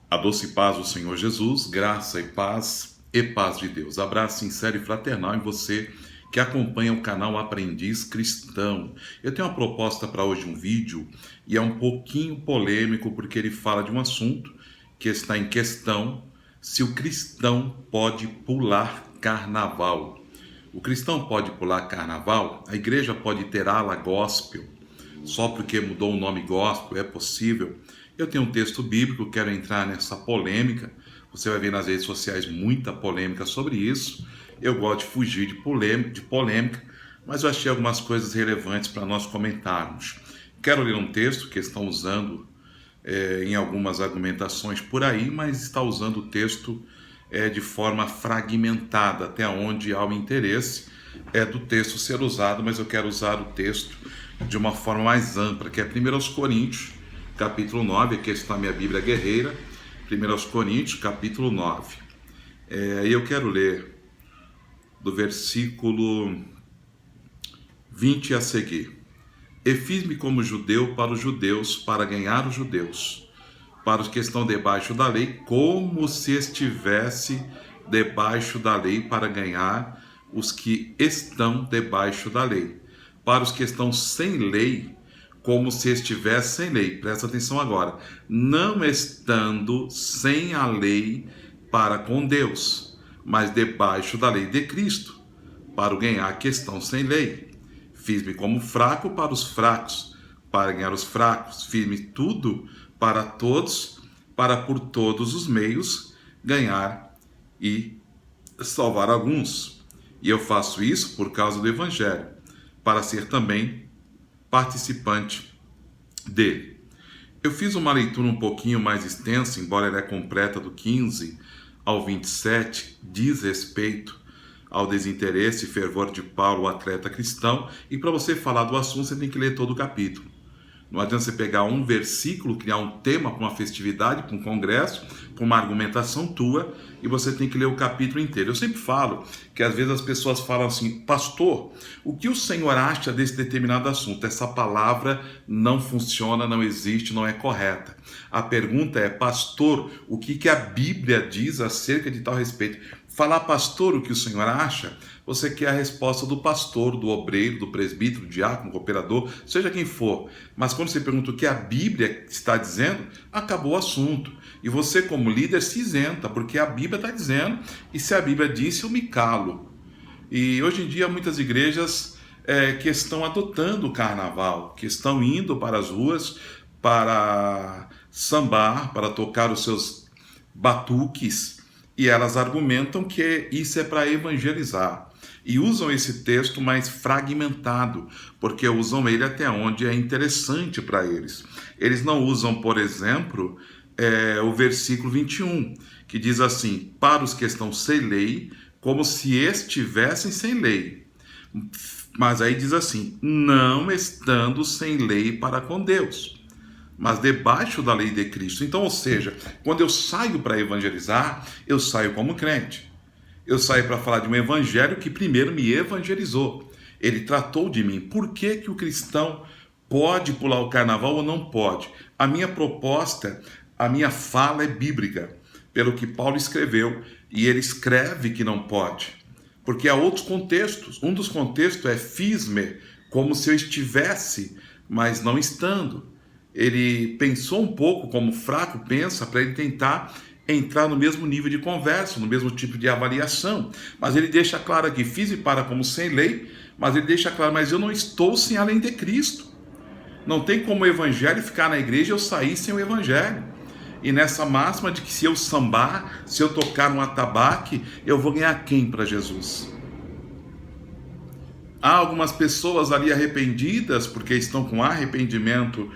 A doce paz do Senhor Jesus, graça e paz de Deus. Abraço sincero e fraternal em você que acompanha o canal Aprendiz Cristão. Eu tenho uma proposta para hoje, um vídeo, e é um pouquinho polêmico porque ele fala de um assunto que está em questão, se o cristão pode pular carnaval. O cristão pode pular carnaval? A igreja pode ter ala gospel? Só porque mudou o nome gospel é possível? Eu tenho um texto bíblico, quero entrar nessa polêmica. Você vai ver nas redes sociais muita polêmica sobre isso. Eu gosto de fugir de polêmica, mas eu achei algumas coisas relevantes para nós comentarmos. Quero ler um texto que estão usando em algumas argumentações por aí, mas está usando o texto de forma fragmentada, até onde há o interesse do texto ser usado, mas eu quero usar o texto de uma forma mais ampla, que é 1 Coríntios, capítulo 9, aqui está a minha Bíblia Guerreira, 1 Coríntios, capítulo 9. E eu quero ler do versículo 20 a seguir. E fiz-me como judeu para os judeus, para ganhar os judeus, para os que estão debaixo da lei, como se estivesse debaixo da lei, para ganhar os que estão debaixo da lei. Para os que estão sem lei, como se estivesse sem lei. Presta atenção agora. Não estando sem a lei para com Deus, mas debaixo da lei de Cristo, para o ganhar que estão sem lei. Fiz-me como fraco para os fracos, para ganhar os fracos. Fiz-me tudo para todos, para por todos os meios ganhar e salvar alguns. E eu faço isso por causa do Evangelho, para ser também participante dele. Eu fiz uma leitura um pouquinho mais extensa, embora ela é completa, do 15 ao 27, diz respeito ao desinteresse e fervor de Paulo, o atleta cristão, e para você falar do assunto você tem que ler todo o capítulo. Não adianta você pegar um versículo, criar um tema para uma festividade, para um congresso, com uma argumentação tua, e você tem que ler o capítulo inteiro. Eu sempre falo que às vezes as pessoas falam assim: pastor, o que o senhor acha desse determinado assunto? Essa palavra não funciona, não existe, não é correta. A pergunta é: pastor, o que a Bíblia diz acerca de tal respeito? Falar, pastor, o que o senhor acha? Você quer a resposta do pastor, do obreiro, do presbítero, do diácono, cooperador, seja quem for. Mas quando você pergunta o que a Bíblia está dizendo, acabou o assunto. E você, como líder, se isenta, porque a Bíblia está dizendo, e se a Bíblia disse, eu me calo. E hoje em dia, muitas igrejas que estão adotando o carnaval, que estão indo para as ruas para sambar, para tocar os seus batuques, e elas argumentam que isso é para evangelizar. E usam esse texto mais fragmentado, porque usam ele até onde é interessante para eles. Eles não usam, por exemplo, o versículo 21, que diz assim: para os que estão sem lei, como se estivessem sem lei. Mas aí diz assim: não estando sem lei para com Deus, mas debaixo da lei de Cristo. Então, ou seja, quando eu saio para evangelizar, eu saio como crente. Eu saio para falar de um evangelho que primeiro me evangelizou. Ele tratou de mim. Por que o cristão pode pular o carnaval ou não pode? A minha proposta, a minha fala é bíblica, pelo que Paulo escreveu, e ele escreve que não pode. Porque há outros contextos. Um dos contextos é fiz-me como se eu estivesse, mas não estando. Ele pensou um pouco como fraco pensa, para ele tentar entrar no mesmo nível de conversa, no mesmo tipo de avaliação. Mas ele deixa claro aqui: fiz e para como sem lei, mas ele deixa claro: mas eu não estou sem a lei de Cristo. Não tem como o evangelho ficar na igreja e eu sair sem o evangelho. E nessa máxima de que se eu sambar, se eu tocar um atabaque, eu vou ganhar quem para Jesus? Há algumas pessoas ali arrependidas, porque estão com arrependimento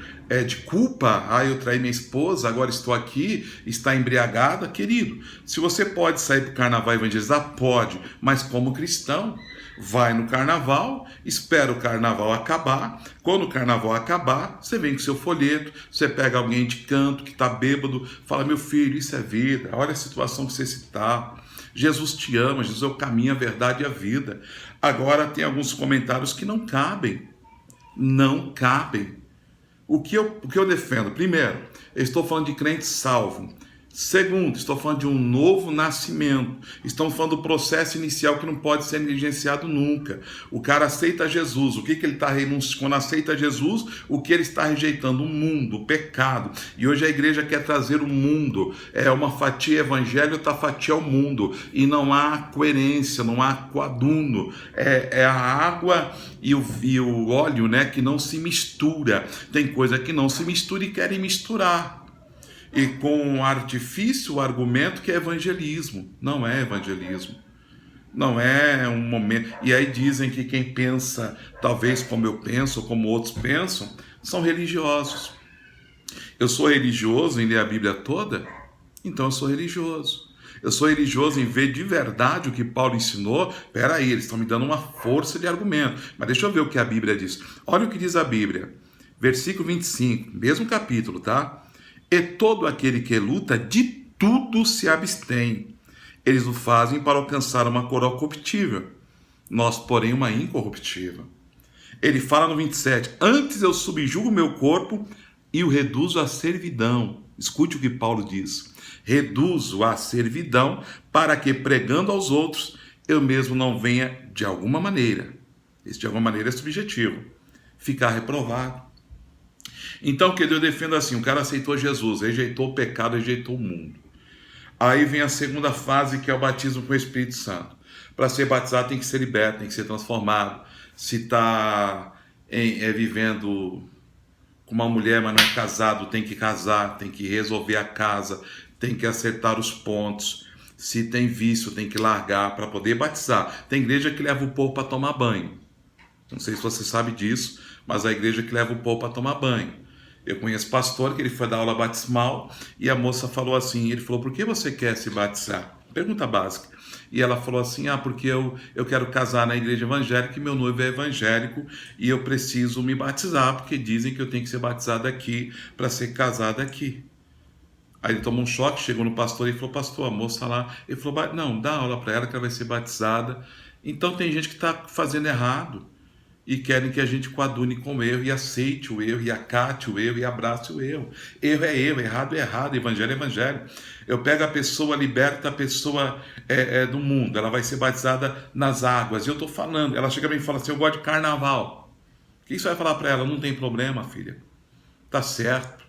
de culpa. Eu traí minha esposa, agora estou aqui, está embriagada. Querido, se você pode sair para o carnaval e evangelizar, pode, mas como cristão, vai no carnaval, espera o carnaval acabar. Quando o carnaval acabar, você vem com seu folheto, você pega alguém de canto que está bêbado, fala: meu filho, isso é vida, olha a situação que você está. Jesus te ama, Jesus é o caminho, a verdade e a vida. Agora tem alguns comentários que não cabem. Não cabem. O que eu defendo? Primeiro, eu estou falando de crente salvo. Segundo, estou falando de um novo nascimento. Estamos falando do processo inicial que não pode ser negligenciado nunca. O cara aceita Jesus. O que ele está renunciando? Quando aceita Jesus, o que ele está rejeitando? O mundo, o pecado. E hoje a igreja quer trazer o mundo. É uma fatia evangelho, outra fatia ao mundo. E não há coerência, não há coaduno. É a água e o óleo, né, que não se mistura. Tem coisa que não se mistura e querem misturar. E com artifício, o argumento que é evangelismo. Não é evangelismo. Não é um momento. E aí dizem que quem pensa, talvez como eu penso, ou como outros pensam, são religiosos. Eu sou religioso em ler a Bíblia toda? Então eu sou religioso. Eu sou religioso em ver de verdade o que Paulo ensinou. Peraí, eles estão me dando uma força de argumento. Mas deixa eu ver o que a Bíblia diz. Olha o que diz a Bíblia. Versículo 25, mesmo capítulo, tá? E todo aquele que luta, de tudo se abstém. Eles o fazem para alcançar uma coroa corruptível. Nós, porém, uma incorruptível. Ele fala no 27, antes eu subjugo o meu corpo e o reduzo à servidão. Escute o que Paulo diz. Reduzo à servidão para que, pregando aos outros, eu mesmo não venha, de alguma maneira, esse de alguma maneira é subjetivo, ficar reprovado. Então, que eu defendo assim, o cara aceitou Jesus, rejeitou o pecado, rejeitou o mundo. Aí vem a segunda fase, que é o batismo com o Espírito Santo. Para ser batizado tem que ser liberto, tem que ser transformado. Se está vivendo com uma mulher, mas não é casado, tem que casar, tem que resolver a casa, tem que acertar os pontos. Se tem vício, tem que largar para poder batizar. Tem igreja que leva o povo para tomar banho. Não sei se você sabe disso, mas a igreja que leva o povo para tomar banho. Eu conheço pastor que ele foi dar aula batismal e a moça falou assim, ele falou, por que você quer se batizar? Pergunta básica. E ela falou assim, porque eu quero casar na igreja evangélica e meu noivo é evangélico e eu preciso me batizar, porque dizem que eu tenho que ser batizado aqui para ser casado aqui. Aí ele tomou um choque, chegou no pastor e falou, pastor, a moça lá, ele falou, não, dá aula para ela que ela vai ser batizada. Então tem gente que está fazendo errado. E querem que a gente coadune com o erro e aceite o erro, e acate o erro e abrace o erro. Erro é erro, errado é errado, evangelho é evangelho. Eu pego a pessoa, liberta a pessoa do mundo, ela vai ser batizada nas águas. E eu estou falando, ela chega para mim e fala assim, eu gosto de carnaval. O que você vai falar para ela? Não tem problema, filha. Tá certo.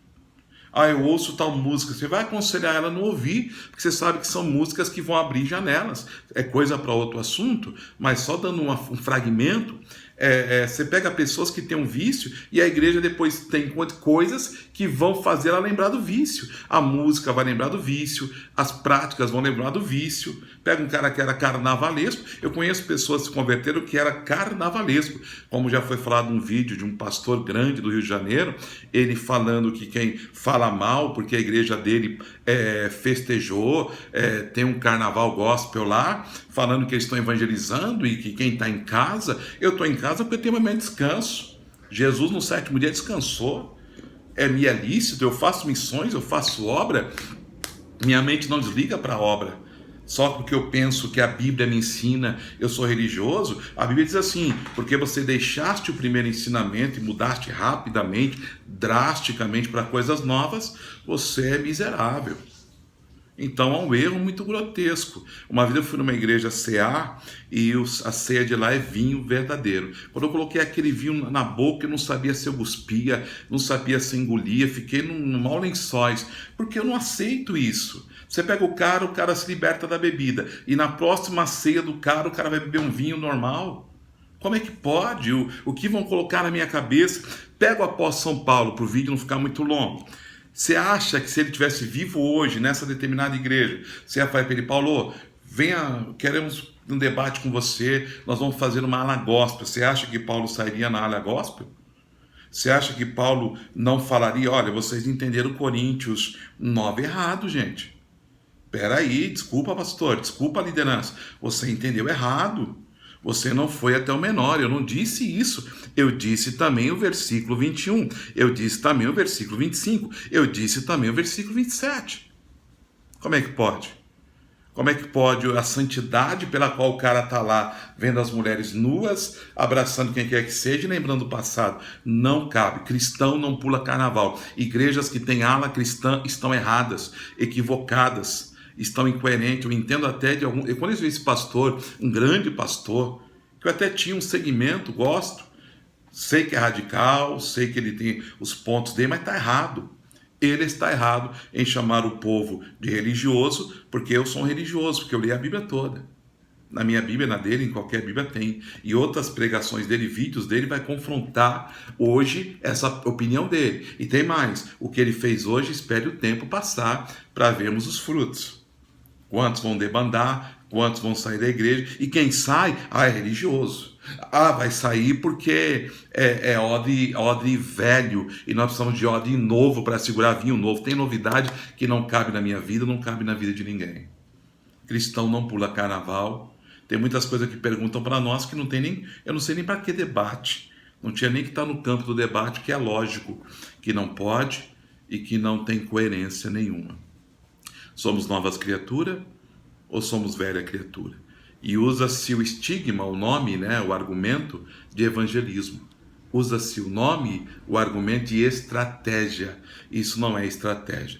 Eu ouço tal música. Você vai aconselhar ela a não ouvir, porque você sabe que são músicas que vão abrir janelas. É coisa para outro assunto, mas só dando um fragmento. Você pega pessoas que têm um vício e a igreja depois tem coisas que vão fazer ela lembrar do vício. A música vai lembrar do vício, as práticas vão lembrar do vício. Pega um cara que era carnavalesco, eu conheço pessoas que se converteram que era carnavalesco, como já foi falado num vídeo de um pastor grande do Rio de Janeiro, ele falando que quem fala mal porque a igreja dele festejou, tem um carnaval gospel lá, falando que eles estão evangelizando e que quem está em casa, eu estou em casa porque eu tenho meu descanso. Jesus no 7º dia descansou. Me é lícito, eu faço missões, eu faço obra, minha mente não desliga para a obra. Só porque eu penso que a Bíblia me ensina, eu sou religioso, a Bíblia diz assim, porque você deixaste o primeiro ensinamento e mudaste rapidamente, drasticamente para coisas novas, você é miserável. Então é um erro muito grotesco. Uma vez eu fui numa igreja CA e a ceia de lá é vinho verdadeiro. Quando eu coloquei aquele vinho na boca, eu não sabia se eu cuspia, não sabia se eu engolia, fiquei num mau lençóis, porque eu não aceito isso. Você pega o cara se liberta da bebida, e na próxima ceia do cara, o cara vai beber um vinho normal. Como é que pode? O que vão colocar na minha cabeça? Pega o apóstolo São Paulo, para o vídeo não ficar muito longo. Você acha que se ele tivesse vivo hoje, nessa determinada igreja, você ia falar para ele, Paulo, venha, queremos um debate com você, nós vamos fazer uma ala gospel. Você acha que Paulo sairia na ala gospel? Você acha que Paulo não falaria, olha, vocês entenderam Coríntios 9 errado, gente. Peraí, desculpa pastor, desculpa a liderança, você entendeu errado. Você não foi até o menor, eu não disse isso. Eu disse também o versículo 21, eu disse também o versículo 25, eu disse também o versículo 27. Como é que pode? Como é que pode a santidade pela qual o cara está lá, vendo as mulheres nuas, abraçando quem quer que seja e lembrando do passado? Não cabe. Cristão não pula carnaval. Igrejas que têm ala cristã estão erradas, equivocadas, estão incoerentes. Eu entendo até de algum... Quando eu vi esse pastor, um grande pastor, que eu até tinha um segmento, gosto, sei que é radical, sei que ele tem os pontos dele, mas está errado. Ele está errado em chamar o povo de religioso, porque eu sou um religioso, porque eu li a Bíblia toda. Na minha Bíblia, na dele, em qualquer Bíblia tem. E outras pregações dele, vídeos dele, vai confrontar hoje essa opinião dele. E tem mais, o que ele fez hoje, espere o tempo passar para vermos os frutos. Quantos vão debandar, quantos vão sair da igreja, e quem sai, é religioso. Vai sair porque é odre velho, e nós precisamos de odre novo para segurar vinho novo. Tem novidade que não cabe na minha vida, não cabe na vida de ninguém. Cristão não pula carnaval. Tem muitas coisas que perguntam para nós que não tem nem, eu não sei nem para que debate. Não tinha nem que estar no campo do debate, que é lógico que não pode e que não tem coerência nenhuma. Somos novas criaturas ou somos velha criatura? E usa-se o estigma, o nome, o argumento de evangelismo. Usa-se o nome, o argumento de estratégia. Isso não é estratégia.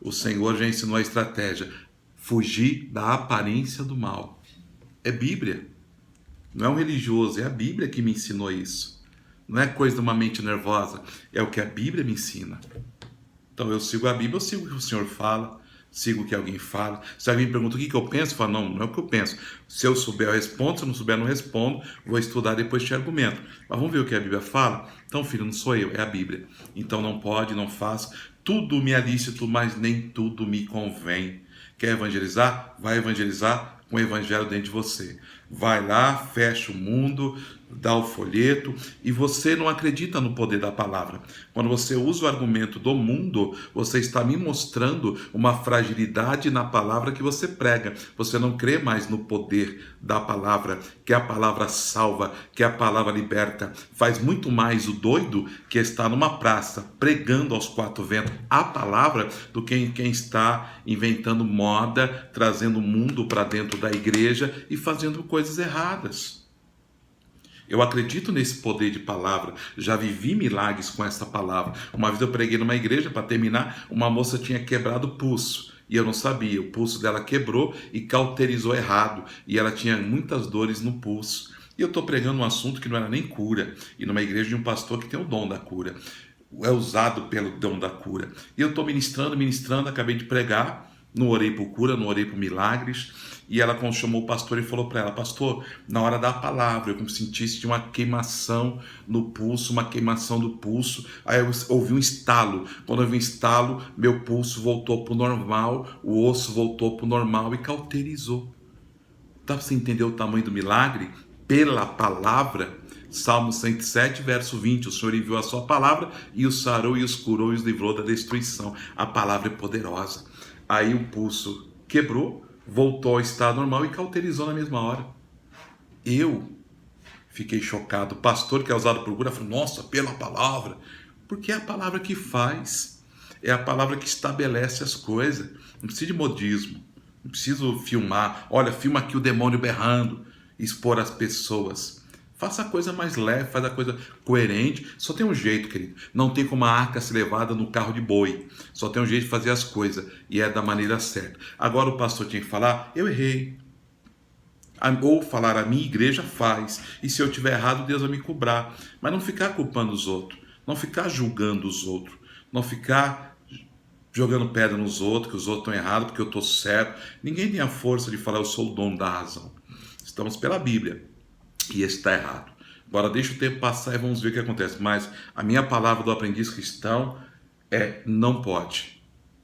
O Senhor já ensinou a estratégia. Fugir da aparência do mal. É Bíblia. Não é um religioso, é a Bíblia que me ensinou isso. Não é coisa de uma mente nervosa, é o que a Bíblia me ensina. Então eu sigo a Bíblia, eu sigo o que o Senhor fala, sigo o que alguém fala. Se alguém pergunta o que eu penso, eu falo, não é o que eu penso. Se eu souber, eu respondo. Se eu não souber, eu não respondo. Vou estudar, depois te argumento. Mas vamos ver o que a Bíblia fala? Então, filho, não sou eu, é a Bíblia. Então não pode, não faça. Tudo me é lícito, mas nem tudo me convém. Quer evangelizar? Vai evangelizar com o evangelho dentro de você. Vai lá, fecha o mundo, dá o folheto, e você não acredita no poder da palavra. Quando você usa o argumento do mundo, você está me mostrando uma fragilidade na palavra que você prega. Você não crê mais no poder da palavra, que a palavra salva, que a palavra liberta. Faz muito mais o doido que está numa praça pregando aos quatro ventos a palavra do que quem está inventando moda, trazendo o mundo para dentro da igreja e fazendo coisas erradas. Eu acredito nesse poder de palavra, já vivi milagres com essa palavra. Uma vez eu preguei numa igreja, para terminar, uma moça tinha quebrado o pulso, e eu não sabia, o pulso dela quebrou e cauterizou errado, e ela tinha muitas dores no pulso. E eu estou pregando um assunto que não era nem cura, e numa igreja de um pastor que tem o dom da cura, é usado pelo dom da cura. E eu estou ministrando, acabei de pregar, não orei por cura, não orei por milagres. E ela, quando chamou o pastor, e falou para ela: pastor, na hora da palavra, eu sentisse de uma queimação no pulso, uma queimação do pulso. Aí eu ouvi um estalo. Quando eu ouvi um estalo, meu pulso voltou para o normal, o osso voltou para o normal e cauterizou. Dá para você entender o tamanho do milagre? Pela palavra. Salmo 107, verso 20, o Senhor enviou a sua palavra e os sarou e os curou e os livrou da destruição. A palavra é poderosa. Aí o pulso quebrou, voltou ao estado normal e cauterizou na mesma hora. Eu fiquei chocado. O pastor, que é usado por cura, falou: nossa, pela palavra. Porque é a palavra que faz, é a palavra que estabelece as coisas. Não precisa de modismo, não preciso filmar. Olha, filma aqui o demônio berrando, expor as pessoas. Faça a coisa mais leve, faz a coisa coerente. Só tem um jeito, querido. Não tem como a arca ser levada no carro de boi. Só tem um jeito de fazer as coisas. E é da maneira certa. Agora o pastor tinha que falar: eu errei. Ou falar: a minha igreja faz. E se eu tiver errado, Deus vai me cobrar. Mas não ficar culpando os outros. Não ficar julgando os outros. Não ficar jogando pedra nos outros, que os outros estão errados, porque eu estou certo. Ninguém tem a força de falar: eu sou o dono da razão. Estamos pela Bíblia. E esse está errado. Agora deixa o tempo passar e vamos ver o que acontece. Mas a minha palavra do aprendiz cristão é: não pode.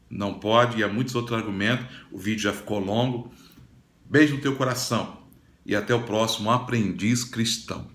Não pode, e há muitos outros argumentos. O vídeo já ficou longo. Beijo no teu coração. E até o próximo Aprendiz Cristão.